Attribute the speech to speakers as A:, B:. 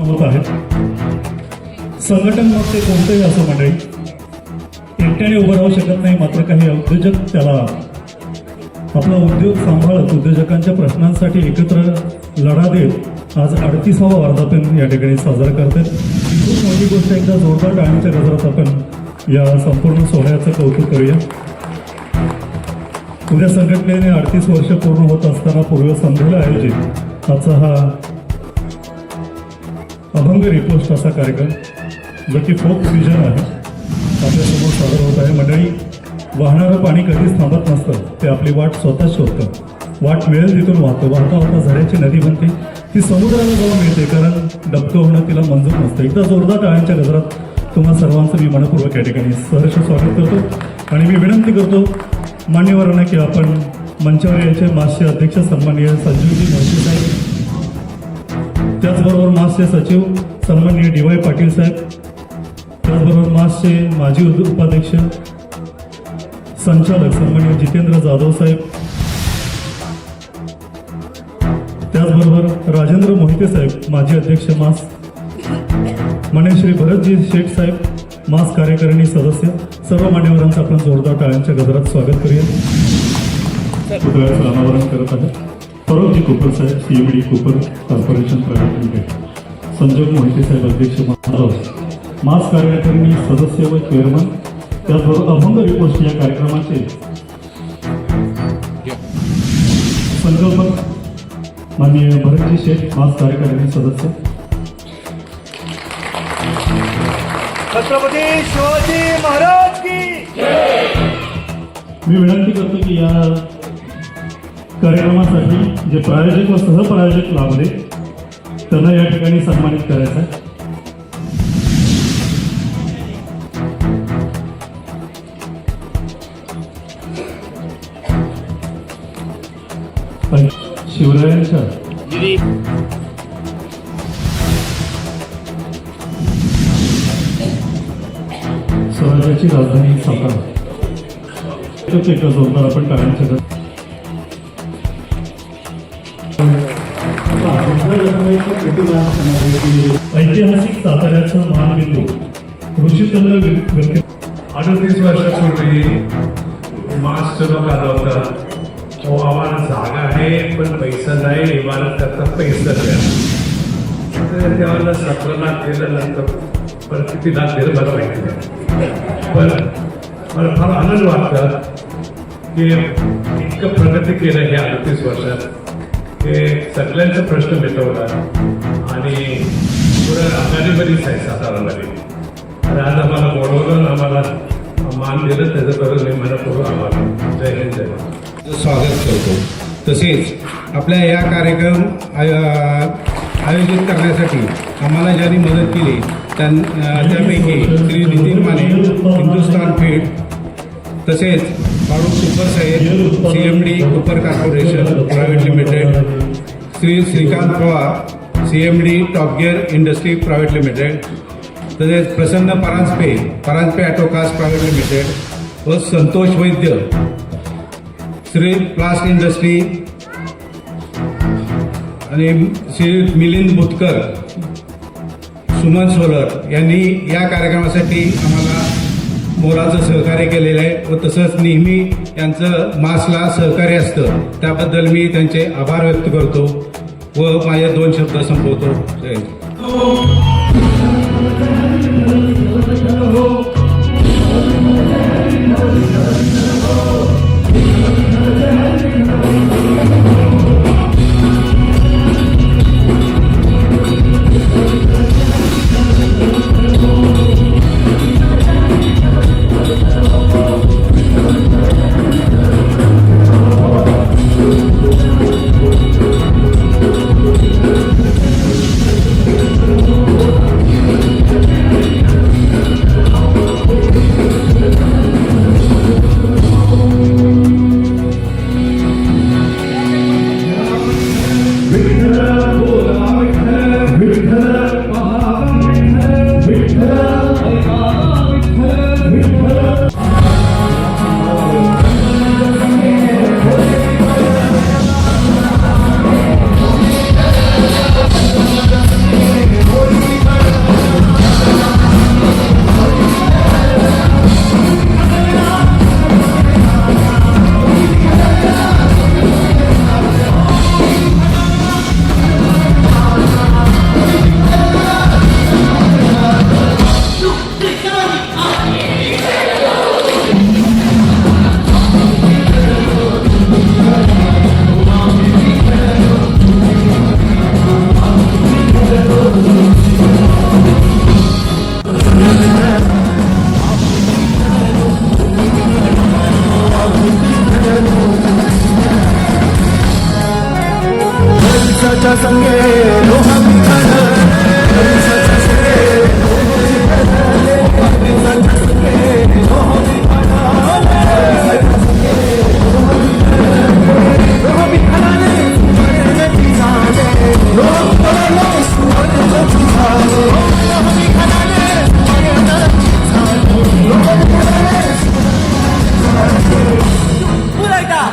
A: होत आहे. संघटन मग ते कोणतेही असो मंडळी एकट्याने उभं राहू शकत नाही. मात्र काही उद्योजक त्याला आपला उद्योग सांभाळत उद्योजकांच्या प्रश्नांसाठी एकत्र लढा देत आज 38वा वर्धापन या ठिकाणी साजरा करतात. खूप मोठी गोष्ट, एकदा जोरदार टाळ्यांच्या गजरात आपण या संपूर्ण सोहळ्याचं कौतुक करूया. उद्या संघटनेने 38 वर्ष पूर्ण होत असताना पूर्वसंध्येला आयोजित आजचा हा अभंग रिपोस्ट असा कार्यक्रम जो की फोक विजन आहे आपल्यासमोर सादर होत आहे. मंडळी, वाहणारं पाणी कधीच थांबत नसतं, ते आपली वाट स्वतःच शोधतं. वाट मिळेल तिथून वाहतं, वाहता वाहता झऱ्याची नदी बनते, ती समुद्राला जाऊन मिळते, कारण डबकं होणं तिला मंजूर नसतं. एकदा जोरदार टाळ्यांच्या गजरात तुम्हा सर्वांचं मी मनपूर्वक या ठिकाणी सहर्ष स्वागत करतो आणि मी विनंती करतो मान्यवरांना की आपण मंचावर यायचे. मासचे अध्यक्ष सन्माननीय संजीवजी मोहिते साहेब, त्याचबरोबर मासचे सचिव सन्माननीय DY पाटील साहेब, त्याचबरोबर मासचे माजी उपाध्यक्ष संचालक सन्माननीय जितेंद्र जाधव साहेब, त्याचबरोबर राजेंद्र मोहिते साहेब माजी अध्यक्ष मास, माननीय श्री भरतजी शेठ साहेब मास कार्यकारिणी सदस्य, सर्व मान्यवरांचं आपण जोरदार टाळ्यांच्या गजरात स्वागत करूया. पुतळ्याचं अनावरण करत आहे फरोजी कुपर साहेब, CMD Cooper corporation private limited, Sanjay Mohite साहेब अध्यक्ष माधव मास कार्यकारिणी सदस्य व चेअरमन, त्याचबरोबर अभंग रिपोस्ट या कार्यक्रमाचे संकल्पक माननीय भरतजी शेठ मास कार्यकारिणी सदस्य.
B: छत्रपती शिवाजी महाराज की
A: मी विनंती करतो की या कार्यक्रमासाठी जे प्रायोजक व सहप्रायोजक लाभले त्यांना या ठिकाणी सन्मानित करायचं आहे. शिवरायांच्या स्वराज्याची राजधानी सातारा, एका जोरदार आपण टाळ्यांच्या ऐतिहासिक साताऱ्याचा महाबिंदू ऋषीचंद्र विखे
C: 38 वर्षापूर्वी मास लोक आला होता. तो आम्हाला जागा आहे पण पैसा नाही, इमारत करता पैसा द्या. त्यावेळेला 17 लाख दिलं, नंतर परत किती लाख दिलं मला माहिती नाही. पण मला फार आनंद वाटतं की इतकं प्रगती केलं हे 38 वर्षात. हे सगळ्यांचा प्रश्न मिटवला आणि पुढे आघाडीमध्येच आहे सातारामध्ये. आणि आज आम्हाला बोलवलं, आम्हाला मान दिलं, त्याच्याबरोबर मी मनपूर्वक आभार. जय हिंद, जय महाराष्ट्र.
D: स्वागत करतो. तसेच आपल्या या कार्यक्रम आयोजित करण्यासाठी आम्हाला ज्यांनी मदत केली त्यापैकी श्री नितीन माने हिंदुस्तान फीड, तसेच फारुख कुपर साहेब CMD Cooper corporation private limited, Shri Shrikant Pawar CMD top gear industry private limited, तसेच Prasanna Paranjpe Autocast private limited व संतोष वैद्य श्री प्लास्ट इंडस्ट्री आणि श्री मिलिंद बुतकर सुमन सोलर यांनी या कार्यक्रमासाठी आम्हाला मोलाचं सहकार्य केलेलं आहे व तसंच नेहमी यांचं मासला सहकार्य असतं. त्याबद्दल मी त्यांचे आभार व्यक्त करतो व माझे 2 शब्द संपवतो. जय हिंद.
B: परिसाच्या संगे लोहा विखान परिसाच्या संगे परिसाच्या संगे लोहा विखान लोहा विखानाने सुवर्णाची झाले लोहा विखानाने सुवर्णाची झाले लोहा विखानाने सुवर्णाची झाले लोहा विखानाने पुरा एकदा